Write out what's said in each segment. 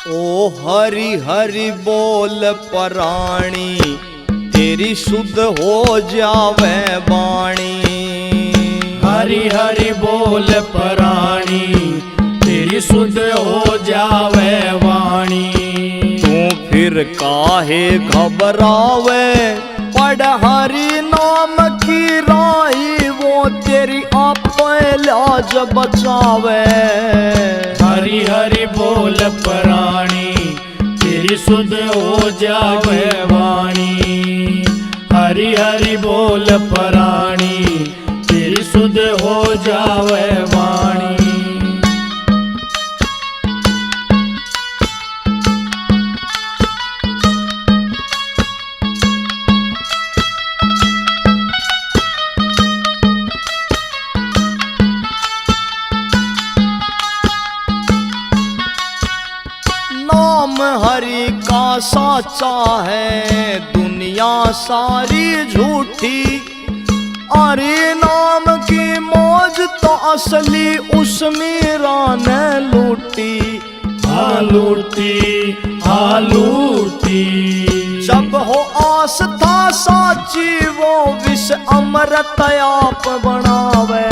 ओ हरि हरि बोल पराणी, तेरी शुद्ध हो जावे वाणी। हरि हरि बोल पराणी, तेरी शुद्ध हो जावे वाणी। तू फिर काहे घबरावे, पढ़ हरि नाम की राही, वो तेरी आप लाज बचावे। हरि हरि बोल पराणी, तेरी शुद्ध हो जावे वाणी। हरि हरि बोल पराणी, तेरी शुद्ध हो जावे वाणी। नाम हरि का साचा है, दुनिया सारी झूठी। अरे नाम की मौज तो असली उस मीरा ने लूटी। हाँ लूटी, हाँ लूटी। जब हो आस्था साची, वो विष अमृत आप बनावे।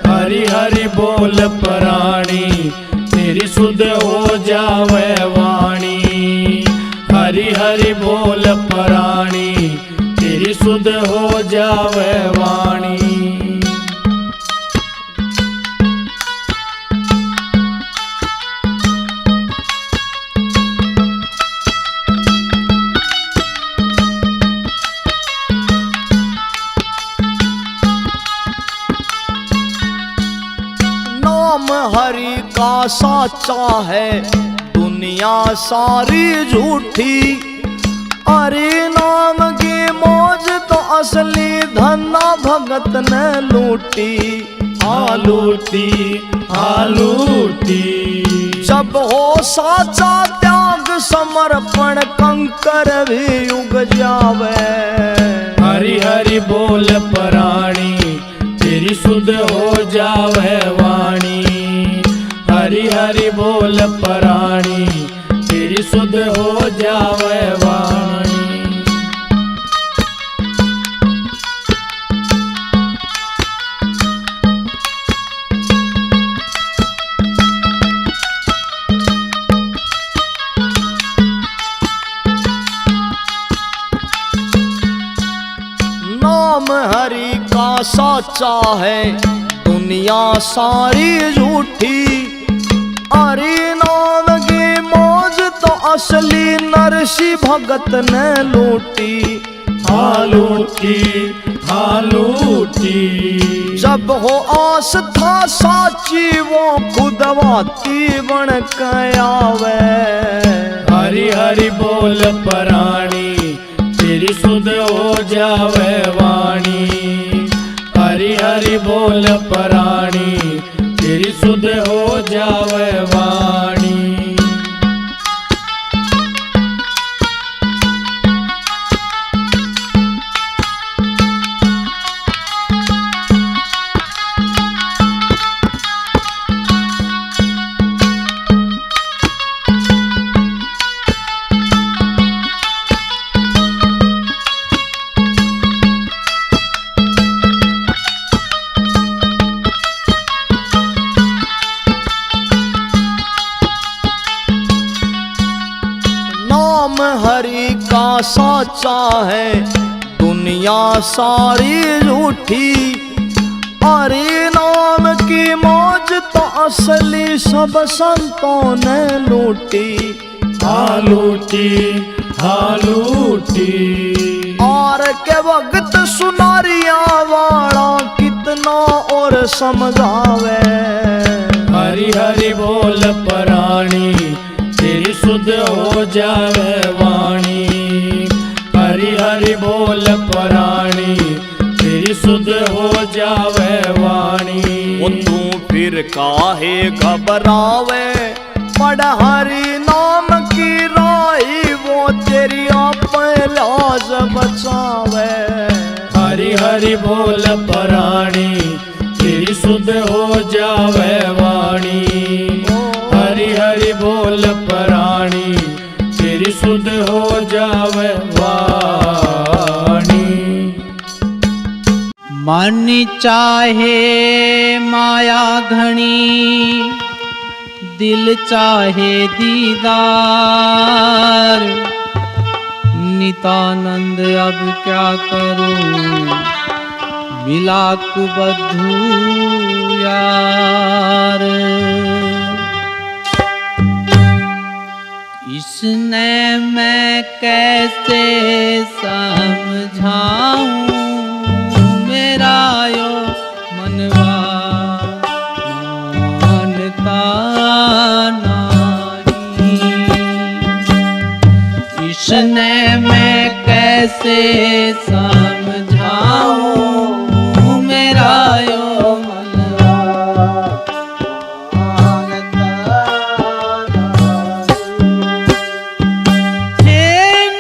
हरि हरि बोल पराणी, तेरी शुद्ध हो जावे वाणी। हरि हरि बोल पराणी, तेरी शुद्ध हो जावे वाणी। नाम हरि का साचा है, दुनिया सारी झूठी। अरे नाम की मौज तो असली धना भगत ने लूटी। हाँ लूटी, हाँ लूटी। जब हो साचा त्याग समर्पण, कंकर भी उग जावे। हरि हरि बोल पराणी, तेरी शुद्ध हो जावे वाणी। हरि हरि बोल पराणी, तेरी शुद्ध हो जावे वाणी। नाम हरि का साचा है, दुनिया सारी झूठी। अरे नाम की मौज तो असली नरसी भगत ने लूटी। हाँ लूटी, हाँ लूटी। जब हो आस्था साची, वो खुदवाती बन के आवे। हरि हरि बोल पराणी, तेरी शुद्ध हो जावे वाणी। हरि हरि बोल पराणी, तेरी शुद्ध हो जावे वाणी। नाम हरि का साचा है, दुनिया सारी झूठी। अरे नाम की मौज तो असली सब संतों ने लूटी। हाँ लूटी, हाँ लूटी। और के वक्त सुनारिया वाला कितना और समझावे। हरि हरि बोल पराणी, तेरी शुद्ध हो जावे वाणी। हरि हरि बोल पराणी, तेरी शुद्ध हो जावे वाणी। वो तू फिर काहे घबरावे, पढ़ हरि नाम की राही, वो तेरी आप लाज बचावे। हरि हरि बोल पराणी, तेरी शुद्ध हो जावे वाणी। हरि हरि बोल पर शुद्ध हो जावे वाणी। मन चाहे माया घनी, दिल चाहे दीदार। नितानंद अब क्या करूं, मिला कुबद्धू यार। इसने मैं कैसे समझाऊं, मेरा यो मनवा मानता नहीं। इसने मैं कैसे समझाऊं, मेरा यो मनवा मानता नहीं। हे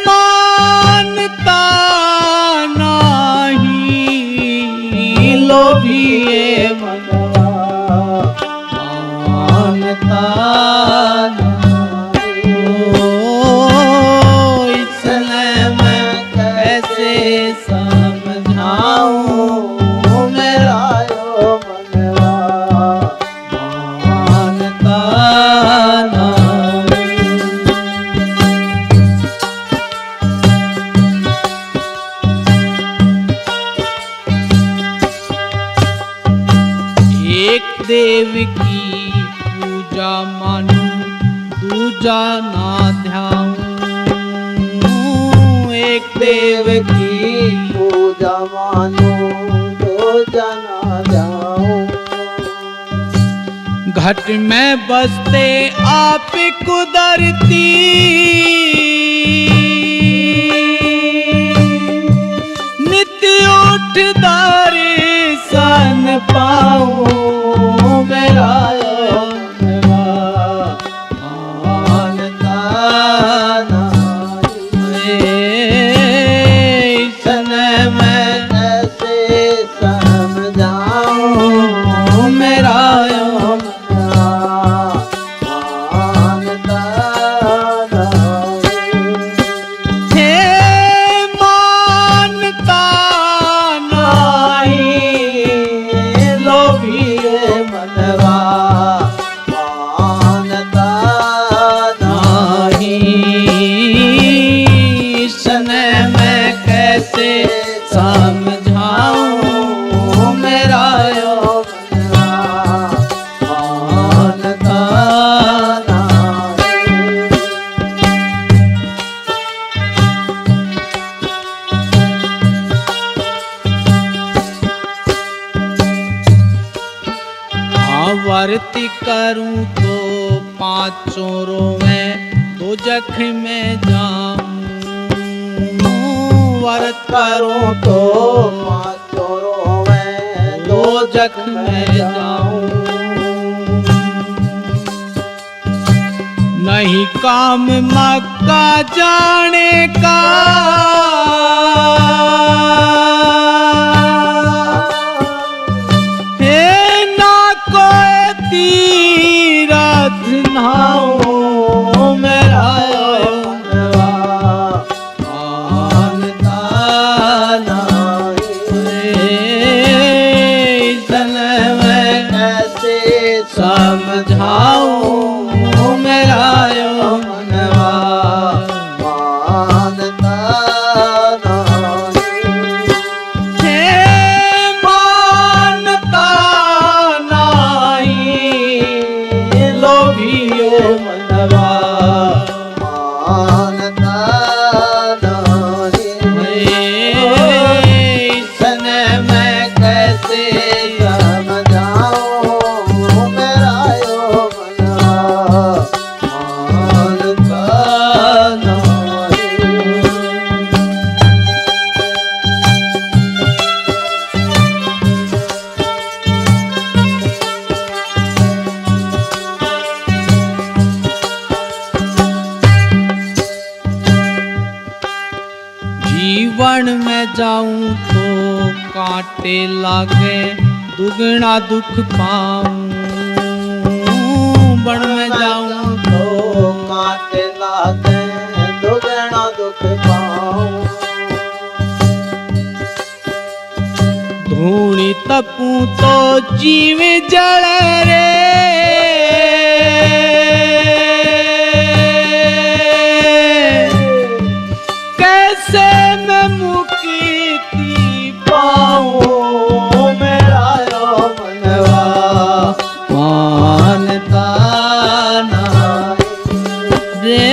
मानता नहीं, लोभी ये मनवा मानता नहीं। इसलिए मैं कैसे समझाऊं, मेरा यो मनवा मानता नहीं। एक देव की पूजा मानूं, दूजा ना ध्याऊं। एक देव की पूजा मानो दूजा ना जाऊं। घट में बसते आप कुदरती, नित्य उठ दर्शन पाऊं, मेरा यो मनवा मानता नहीं। इसने मैं कैसे समझाऊं, मेरा यो मनवा मानता नहीं। हे मानता नहीं, लोभी ये मनवा मानता नहीं। इसने मैं कैसे समझाऊं, मेरा यो मनवा मानता नहीं। आवर्ती करूं तो पांचों रोवें, दो जख में जाऊं। व्रत करूं तो पाँचों रोवें, दो जख में जाऊं। नहीं काम मक्का जाने का, हे ना कोई तीरथ नाऊं, मेरा यो मनवा मानता नहीं। इसने मैं कैसे समझाऊं, मेरा यो मनवा मानता नहीं। हे मानता नहीं, लोभी ये मनवा मानता नहीं। इसने मैं कैसे समझाऊं, मेरा यो मनवा मानता नहीं। जीवन में जाऊं तो कांटे लागे, दुगना दुख पाऊं। वन में जाऊं तो काटे लागे, दुगना तपू तो जीव जल रे कैसे मैं मुक्ति पाऊं मेरा यो मनवा मानता नहीं रे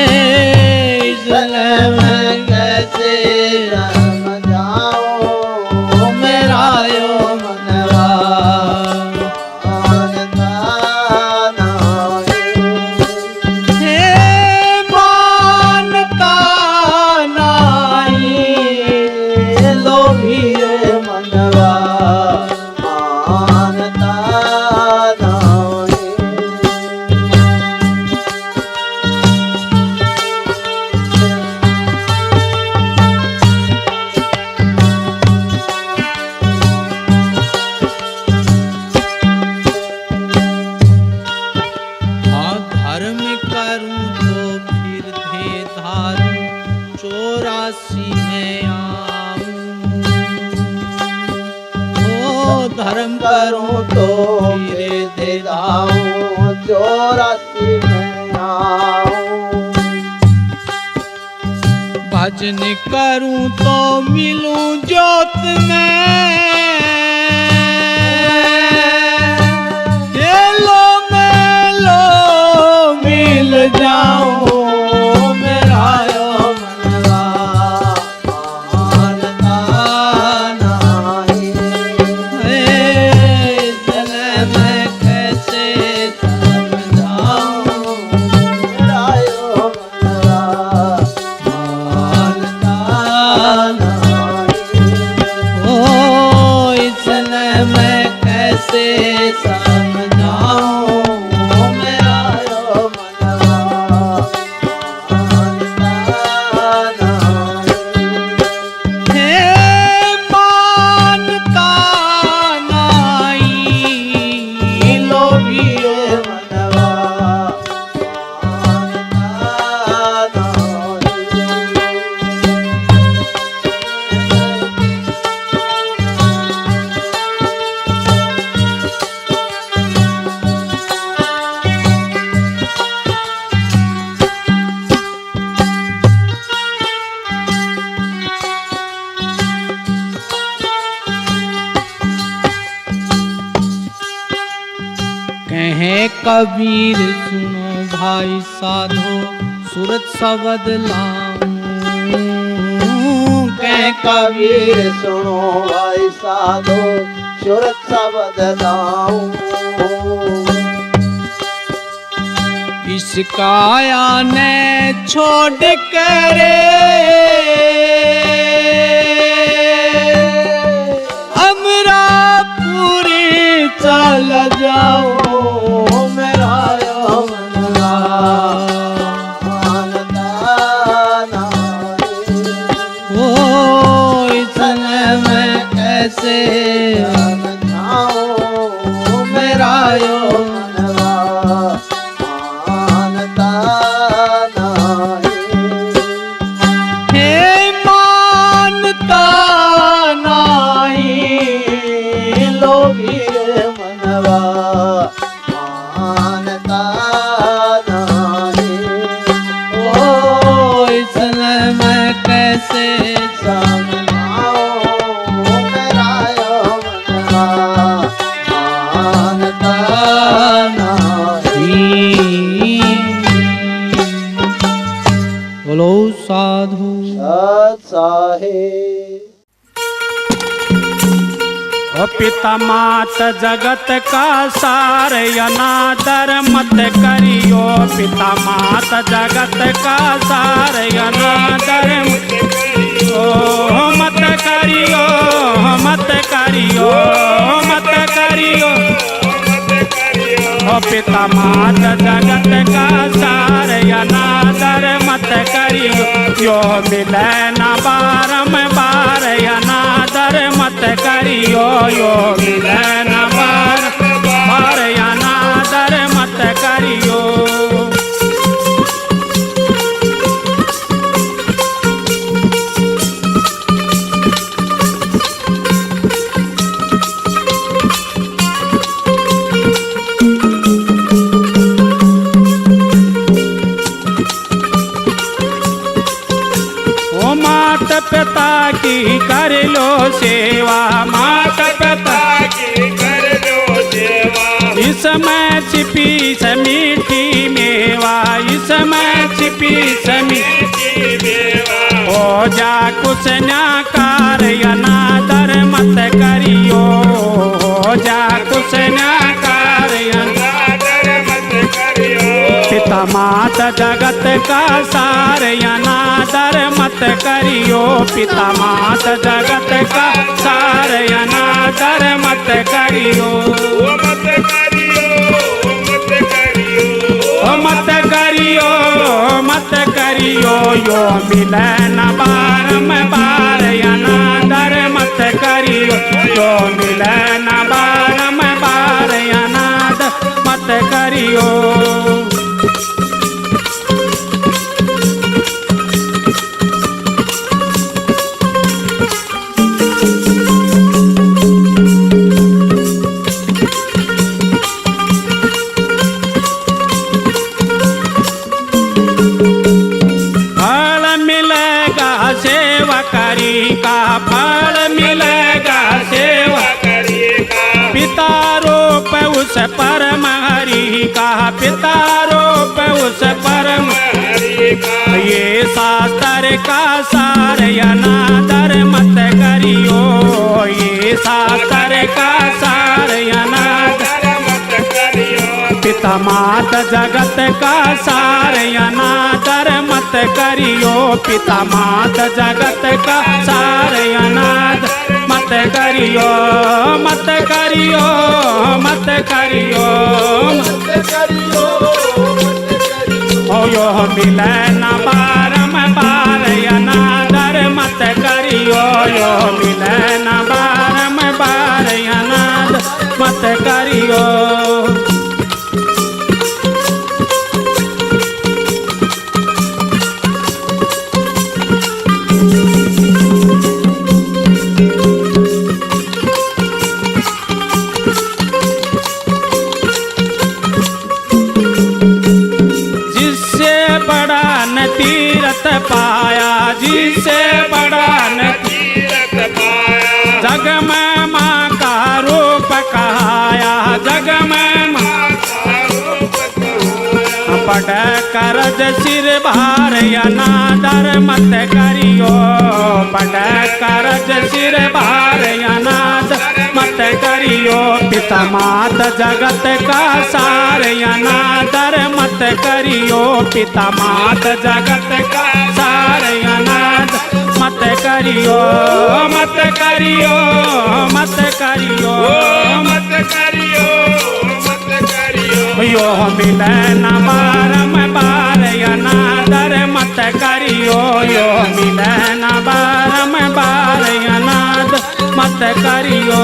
इसलिए मैं कैसे समझाऊं मेरा यो मनवा मानता नहीं हे मानता नहीं लोभी मनवा मानता नहीं धर्म करूं तो फिर थे धारूं 84 में आऊं ओ धर्म करूं करूं तो फिर फिर दे दे दाऊं 84 में आऊं भजन करूं तो मिलूं ज्योत में ये लो मैं लो मिल जाऊं मेरा यो मनवा मानता नहीं हे चले मैं कैसे समझाऊं मेरा यो मनवा मानता नहीं ओ इसने मैं कैसे समझाऊं मेरा यो मनवा मानता नहीं हे मानता नहीं लोभी मनवा मानता कहे कबीर सुनो भाई साधो सूरत शब्द लाऊं कहे कबीर सुनो भाई साधो सूरत शब्द लाऊं इस काया ने छोड़ करे अमरापुरी चल जाओ मेरा यो मनवा मानता नहीं ओ इसने मैं कैसे समझाऊं मेरा यो मनवा मानता नहीं हे मानता नहीं लोभी मनवा मानता नहीं ओ इसने मैं कैसे समझाऊं मेरा यो मनवा मानता नहीं बोलो साधु सत साहेब ओ पिता मात जगत का सार अनादर मत करियो पिता मात जगत का सार अनादर ओ मत करियो मत करियो मत करियो ओ पिता मात जगत का सार अनादर मत करियो यो मिले न बारंबार अनादर मत करियो यो मिले न बार अनादर मत करियो से मीठी मेवा, इसमें छिपी से मीठी मेवा। हो जा कुछ न्याकार अनादर मत करियो, हो जा कुछ न्याकार अनादर मत करियो। पिता माता जगत का सार अनादर मत करियो, पिता माता जगत का सार अनादर मत करियो। मत करियो, मत करियो, मत करियो, मत करियो। यो मिले न बारंबार अनादर मत करियो, यो मिले न बारंबार अनादर मत करियो। का फल मिलेगा सेवा करी का। पिता रूप उस परम हरि का, पिता रूप उस परम हरि का। ये शास्त्र का सार अनादर मत करियो, ये शास्त्र का सार अनादर मत करियो। पिता माता जगत का सार अनादर मत करियो, पिता माता जगत का सार अनादर मत करियो। मत करियो, मत करियो, मत करियो। ओ यो मिले न बारंबार अनादर मत करियो, यो मिले न बारंबार अनादर मत करियो। तीरथ पाया, जिससे बड़ा न तीरथ पाया। जग में माँ का रूप कहाया, जग में माँ का रूप कहाया। पढ़ करज सिर भार अनादर मत करियो, पढ़ करज सिर भार अनादर मत करियो। पिता माता जगत का सार अनादर मत करियो, पिता माता जगत का सार अनादर मत करियो। मत करियो, मत करियो, मत करियो, मत करियो। यो मिले न बारंबार अनादर मत करियो, यो मिले न बारंबार अनादर मत करियो।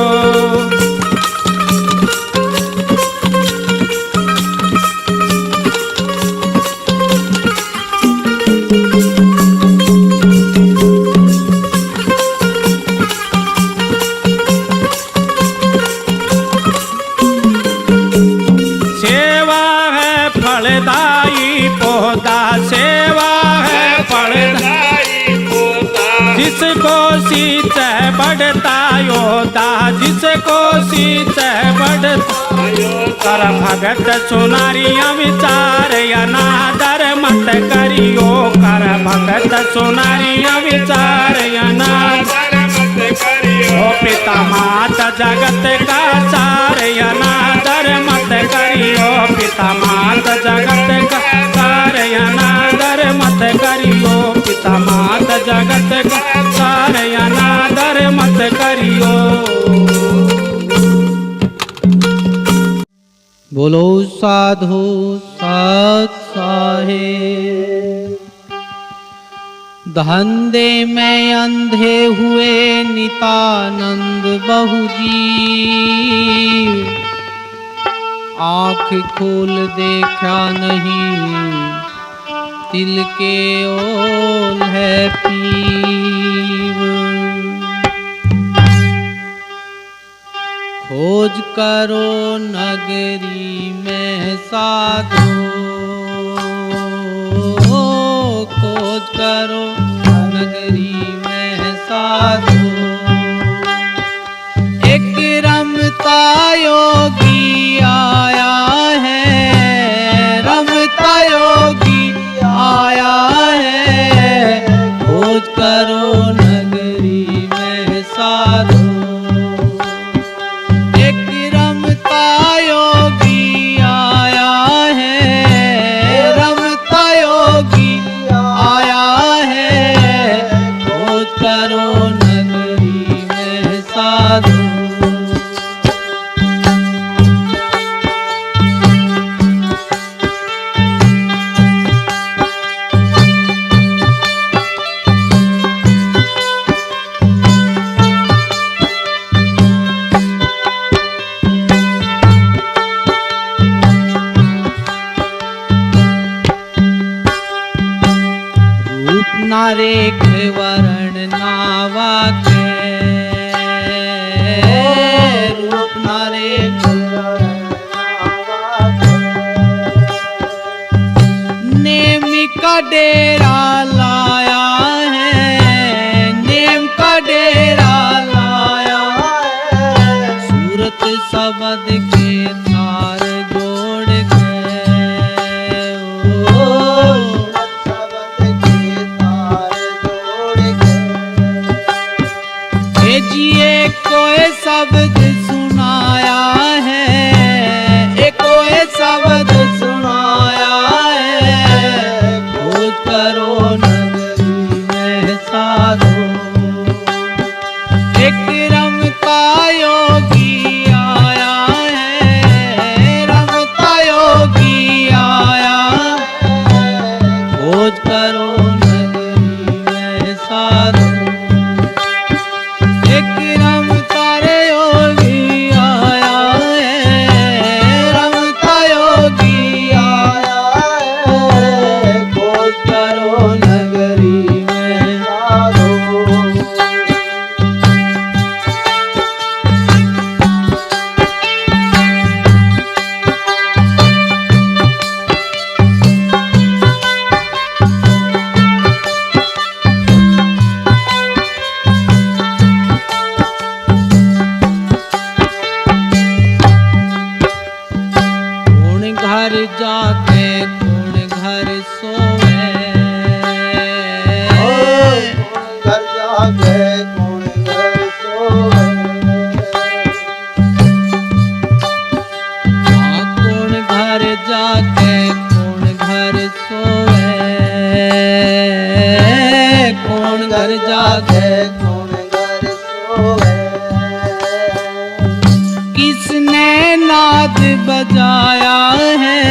सेवा है फलदायी पौधा, सेवा है फलदायी पौधा। जिसको सींचे बढ़ता योद्धा, जिसको सींचे बढ़ता योद्धा। कर भगत सुनारिया विचार अनादर मत करियो, कर भगत सुनारिया विचार अनादर मत करियो। पिता माता जगत का सार अनादर मत करियो, पिता माता जगत का सार अनादर मत करियो, पिता माता जगत का सार अनादर मत करियो। बोलो साधु सत साहेब। धंधे में अंधे हुए नितानंद बहुजी, आँख खोल देखा नहीं तिल के ओल है पीव। खोज करो नगरी में साधो, खोज करो नगरी में साधो। एक रमता योगी आया है, नारेख वरण नावा के रूप नारेख नेम का डेरा लाया है, नेम का डेरा लाया है, सूरत सबद के तार जोड़ के शब्द के तार जोड़ के जिए कोई शब्द सुनाया है, एक कोई शब्द सुनाया है, खोज करो नगरी में साधो, एक रमता योगी आया है, रमता योगी आया है, खोज करो नगरी में साधो, एक रमता रे योगी आया है, रमता योगी आया है, खोज करो नगरी में साधो कौन घर जाके कौन घर सोए, कौन घर जाके कौन घर सोए कौन घर जाके कौन घर सोए, कौन घर जाके कौन घर सोए किसने नाद बजाया है,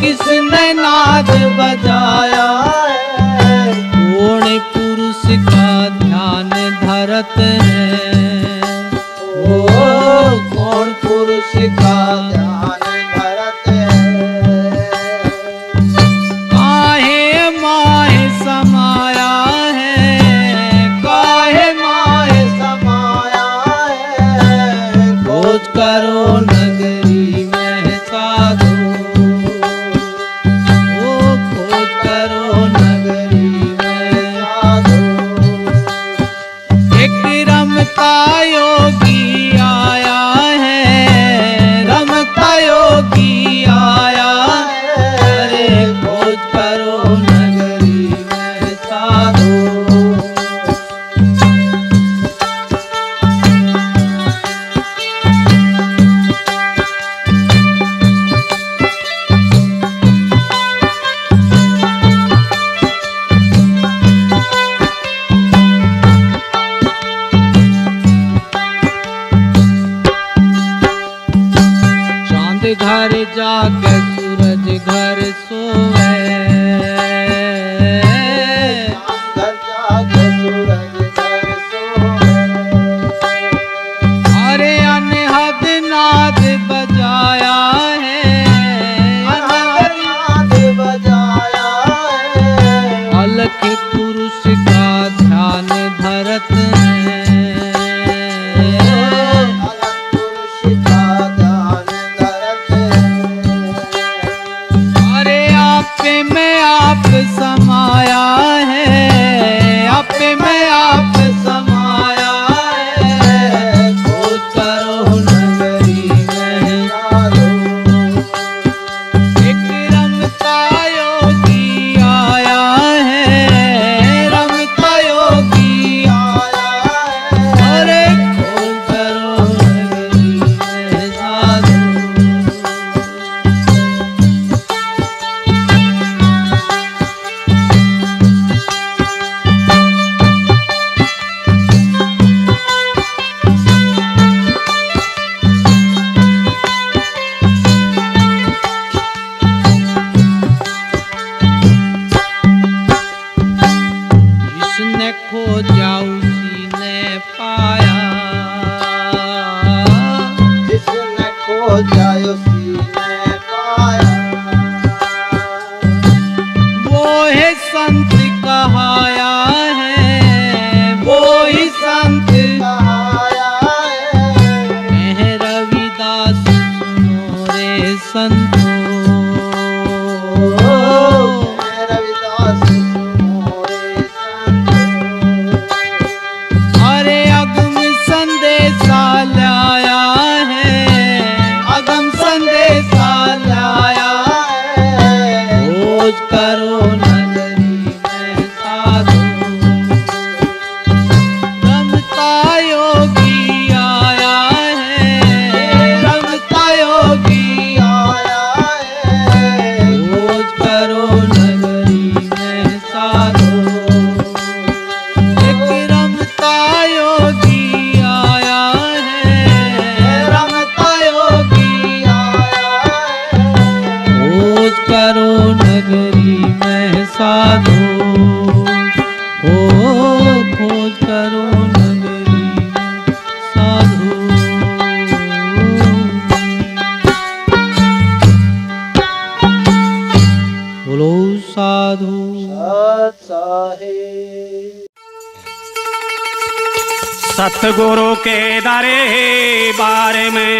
किसने नाद बजाया है, कौन पुरुष का ध्यान धरत है, ओ कौन पुरुष का ध्यान धरत है काहे माहे समाया है, काहे माहे समाया है खोज करो नगरी में साधो, ओ खोज करो नगरी में साधो एक रमता योगी आया है, रमता योगी आया है, अरे खोज करो नगरी में साधो, चांद घर जाके सूरज घर सोए, घर जाके सूरज घर सोए अरे अनहद नाद बजाया है, नाद बजाया है अलख पुरुष का ध्यान धरत है, पुरुष का ध्यान धरत है अरे आप में आप समाया है, आप में आप समाया है, खोज करो नगरी में साधो एक रमता योगी आया है, रमता योगी आया है अरे खोज करो नगरी में साधो, करो नगरी में साधो, ओ खोज करो नगरी में साधो। बोलो साधु सत साहिब। सतगुरु के दरे बारे में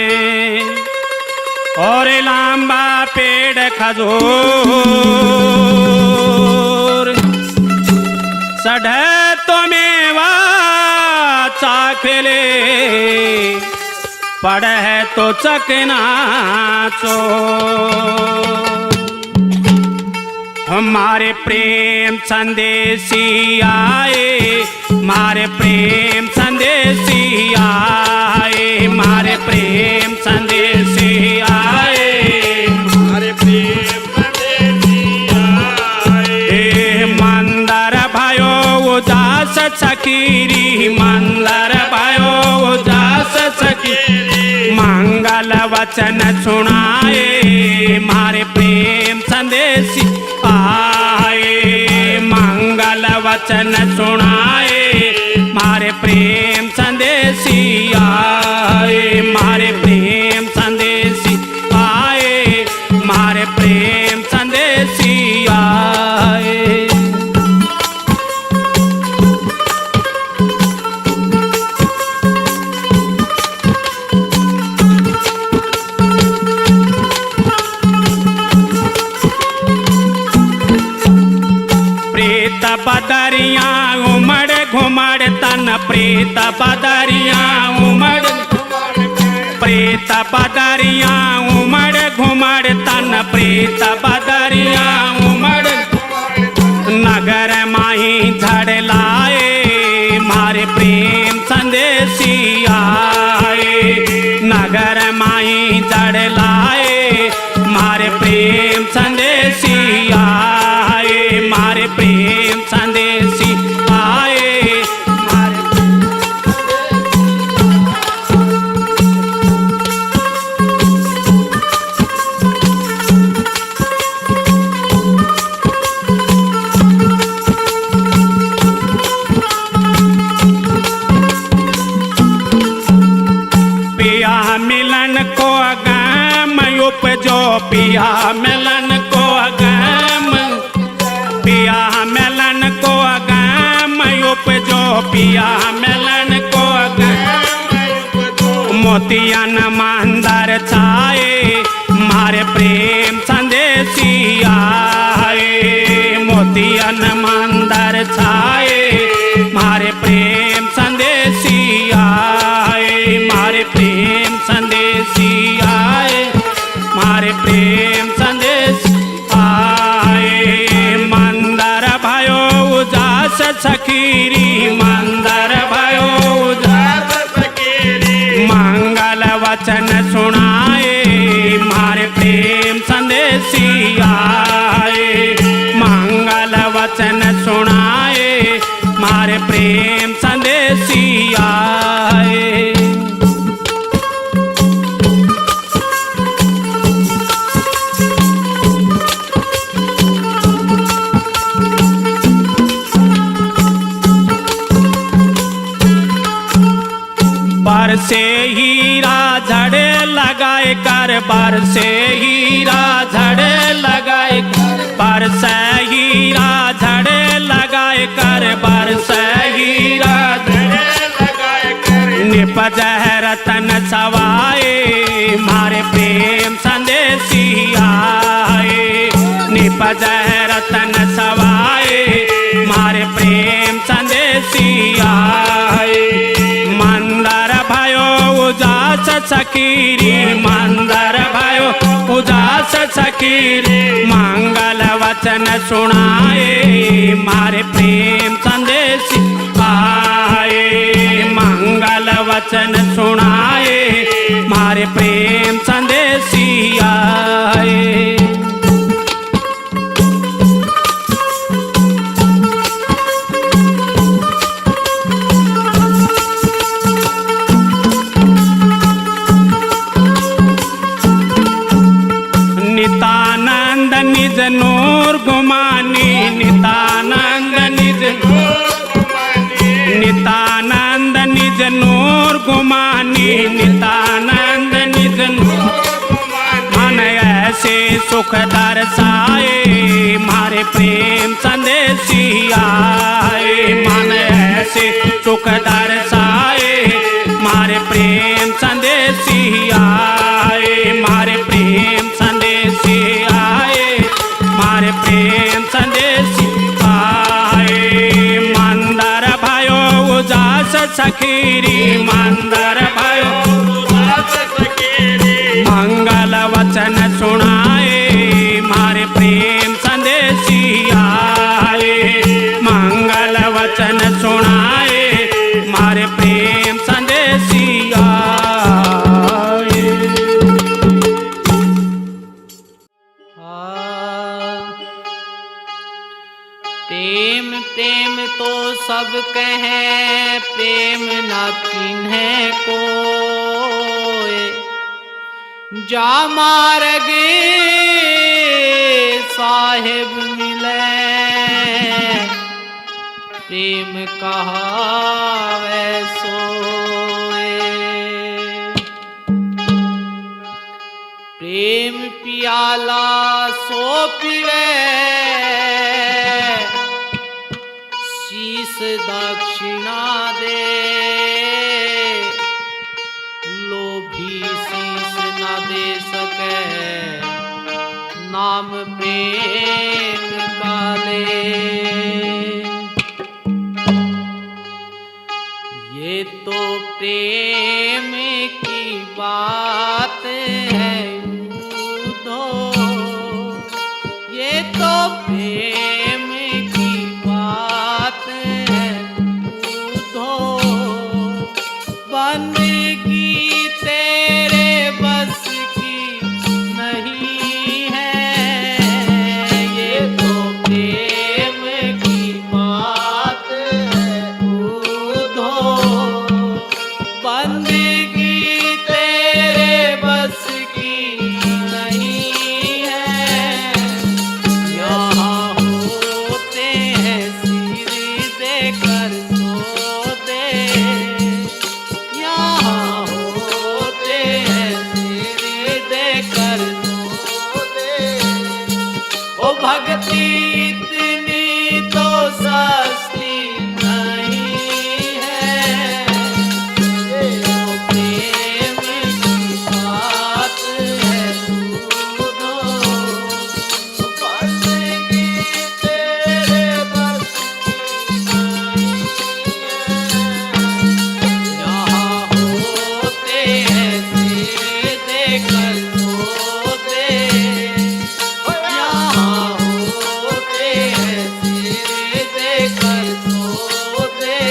और लंबा पेड़ खजूर सढ़े तो मेवा चाखले पढ़े तो चकना चो। हमारे प्रेम संदेशी आए, मारे प्रेम संदेशी आए, मारे प्रेम संदेशी आए, मारे प्रेम संदेशी आए। मंदर भयो उदास सकीरी, मंदर भयो उदास सकीरी, मंगल वचन सुनाए, मारे प्रेम संदेशी आए, मंगल वचन सुनाए, मारे प्रेम संदेशी आए, मारे प्रेम संदेशी आए, मारे प्रेम संदेशी आए। प्रीत बदरिया उमड़ घुमड़ तन, प्रीत बदरिया उमड़, प्रीत बदरिया उमड़ घुमड़ तन, प्रीत बदरिया उमड़, नगर माही झड़ लाए, मारे प्रेम संदेशी आए, नगर माही झड़ लाए, मारे प्रेम संदेशी आए, मारे प्रेम संदेशी आए, मारे पिया मिलन को गम उपजो, पिया मिलन को गम, पिया मिलन को गम उपजो, पिया मिलन को गम, मोतियन मंदर छाए, मारे प्रेम संदेशी आए, मोतियन मंदर छाए, मारे प्रेम संदेशी आए, मारे प्रेम संदेशी आए, मारे प्रेम संदेश आए। मंदर भयो उजास सखीरी, मंदर भयो उजास सखीरी, मंगल वचन सुनाए, मारे प्रेम संदेशी आए, मंगल वचन सुनाए, मारे प्रेम संदेशी आए। बरसे हीरा झड़े लगाए कर, बरसे हीरा झड़े लगाए कर, बरसे हीरा झड़े लगाए कर, बरसे हीरा झड़े लगाए कर, निपज रतन सवाए, मारे प्रेम संदेशी आए, निपज रतन सवाए, मारे प्रेम संदेशी आए। मंदर भयो उजास सकीरी, मंदर भयो उजास सकीरी, मंगल वचन सुनाए, मारे प्रेम संदेशी आए, मंगल वचन सुनाए, मारे प्रेम संदेशी आए। नितानंद निज नूर गुमानी, नितानंद निज नितानंद निज नूर गुमानी, नितानंद निज मन ऐसे सुख दर्शाए मारे प्रेम संदेशी आए। मन ऐसे सुख दर्शाए मारे प्रेम संदेशी आए, मारे प्रेम संदेशी आए, मारे प्रेम संदेशी आए। मंदर भयो उजास सखीरी, मंदर भयो उजास सखीरी, मंगल वचन सुनाए मारे प्रेम संदेशी आए। मंगल वचन सुनाए मारे प्रेम संदेशी आए। प्रेम प्रेम तो सब कहें, प्रेम ना चिन्हे कोय। जा मारगे साहिब मिले, प्रेम कहावे सोए। प्रेम पियाला सो पीवे, शीस दक्षिणा दे। लोभी शीस न दे सके, नाम प्रेम का ले। ये तो प्रेम की बात है उधो, ये तो प्रेम की बात है उधो। बंदगी तेरे बस की नहीं है, ये तो प्रेम की बात है उधो। बंदगी तेरे बस की नहीं है। यहाँ होते हैं सिर देकर सो दे, यहाँ होते हैं सिर देकर सो दे। ओ भक्ति इतनी तो सस्ती नहीं है, ये तो प्रेम की बात है उधो। बंदगी तेरे बस की नहीं है। यहाँ होते हैं सिर देकर सो दे, यहाँ होते हैं सिर देकर सो दे।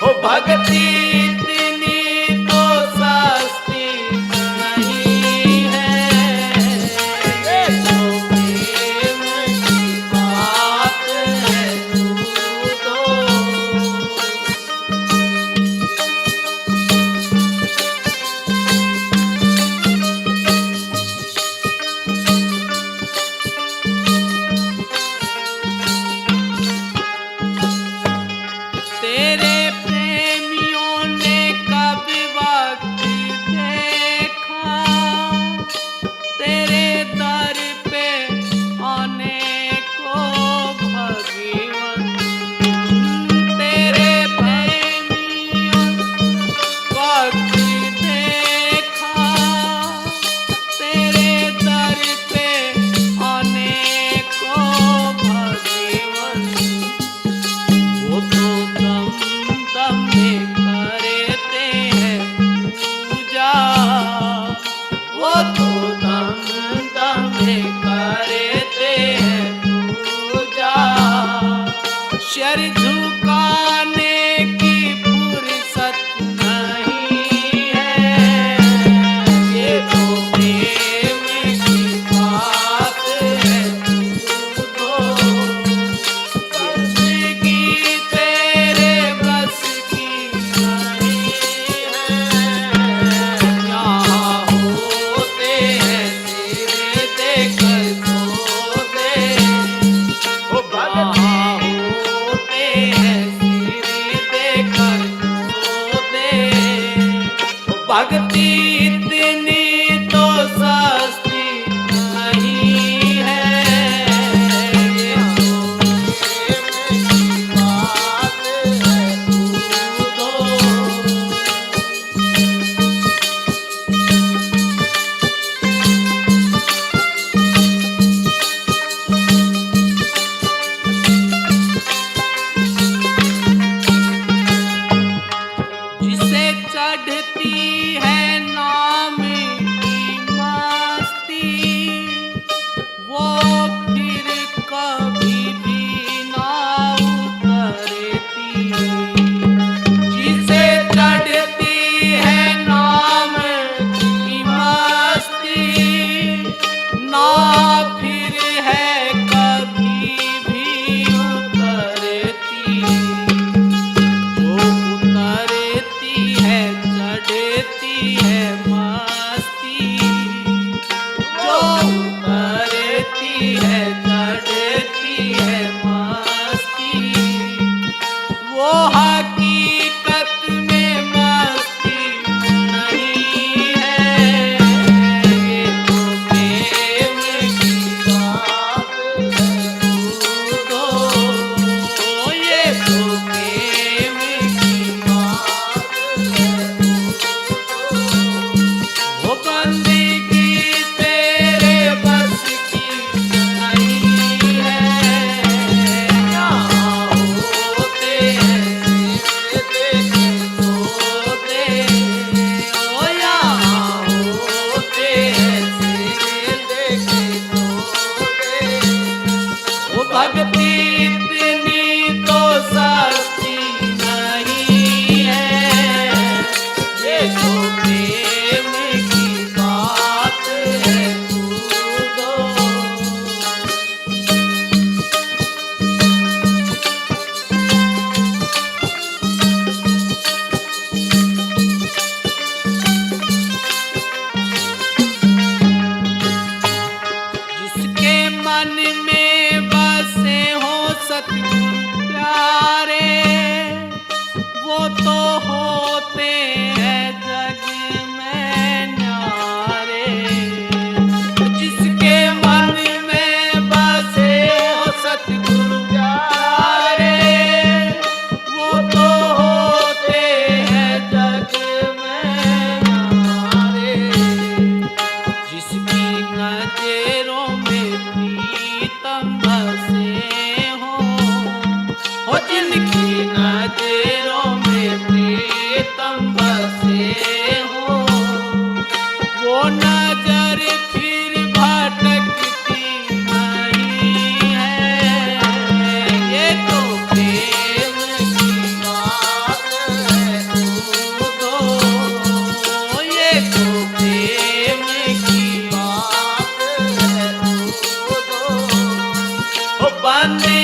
ओ भक्ति इतनी तो सस्ती नहीं है, ये तो प्रेम की बात है उधो। तेरे प्रेमियों ने कब वक्त देखा, तेरे दर पे आने को भगवान। तेरे प्रेमियों वक्त देखा, तेरे दर पे आने को भगवान। वो तो दम दम में करते हैं पूजा, वो तो दम दम में करते हैं पूजा। सिर झुकाने की फुर्सत नहीं है, ये तो प्रेम की बात है उधो। बंदगी तेरे बस की नहीं है। यहाँ होते हैं सिर देकर भक्ति इतनी तो सस्ती नहीं है, ये तो जिसे चढ़ती है नाम की मस्ती, वो फिर कभी भी ना उतरती। जिसे चढ़ती है नाम की मस्ती, ना फिर है कभी भी उतरती। जो उतरती है चढ़ती है मस्ती, जो उतरती है चढ़ती है मस्ती, वो हकीकत में मस्ती नहीं है, ये तो प्रेम की बात है तो, ये तो प्रेम की बात है वो बंदगी तेरे बस की नहीं है, यहाँ होते हैं देखे सोते, ओ यहाँ होते हैं देखे सोते। वो भक्ति इतनी तो सस्ती नहीं है, ये तो प्रेम की बात है तो। जिसके मन में बसे हो सतगुरु प्यारे, वो तो होते हैं जग में न्यारे। जिसके मन में बसे हो सतगुरु प्यारे, वो तो होते हैं जग में न्यारे। जिसकी नजरों में प्रीतम बसे हो, जिनकी नजरों में प्रीतम बसे हो, वो नजर फिर भटकती नहीं है, ये तो प्रेम की बात है तो, ये तो प्रेम की बात है तो। ओ बंदे